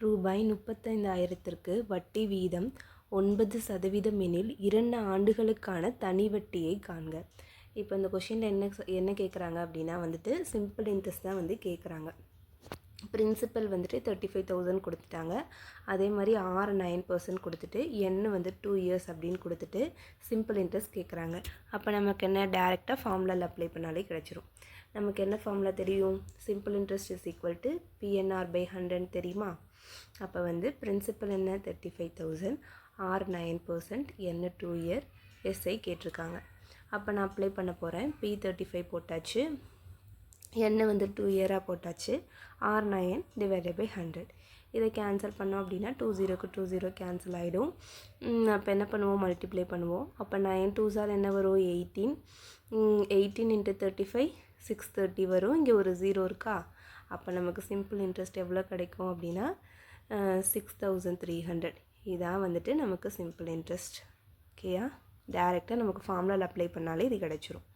ரூபாய் 35,000க்கு வட்டி வீதம் 9% எனில் 2 ஆண்டுகளுக்கான தனி வட்டியை காண்க. இப்போ இந்த கொஷினில் என்ன கேட்குறாங்க அப்படின்னா வந்துட்டு சிம்பிள் இன்ட்ரெஸ்ட் தான் வந்து கேட்குறாங்க. பிரின்சிபல் வந்துட்டு 35,000 கொடுத்துட்டாங்க. அதே மாதிரி R 9% கொடுத்துட்டு n வந்து 2 years அப்படின்னு கொடுத்துட்டு சிம்பிள் இன்ட்ரெஸ்ட் கேட்குறாங்க. அப்போ நமக்கு என்ன டேரெக்டாக ஃபார்முலாவில் அப்ளை பண்ணாலே கிடச்சிரும். நமக்கு என்ன ஃபார்முலா தெரியும்? Simple interest is equal to PNR/100 தெரியுமா? அப்போ வந்து பிரின்சிபல் என்ன 35,000, R 9%, n 2 year, SI கேட்டிருக்காங்க. அப்போ நான் அப்ளை பண்ண போகிறேன். P35 போட்டாச்சு, n வந்து 2 இயராக போட்டாச்சு, R 9/100. இதை கேன்சல் பண்ணோம் அப்படின்னா 20க்கு 20 கேன்சல் ஆகிடும். அப்போ என்ன பண்ணுவோம்? மல்டிப்ளை பண்ணுவோம். அப்போ 9 2s என்ன வரும்? 18. 18 × 35 630 வரும். இங்கே ஒரு 0 இருக்கா? அப்போ நமக்கு சிம்பிள் இன்ட்ரெஸ்ட் எவ்வளோ கிடைக்கும் அப்படின்னா 6,300. இதான் வந்துட்டு நமக்கு சிம்பிள் இன்ட்ரெஸ்ட். ஓகேயா? டேரெக்டாக நமக்கு ஃபார்முலாவில் அப்ளை பண்ணாலே இது கிடச்சிரும்.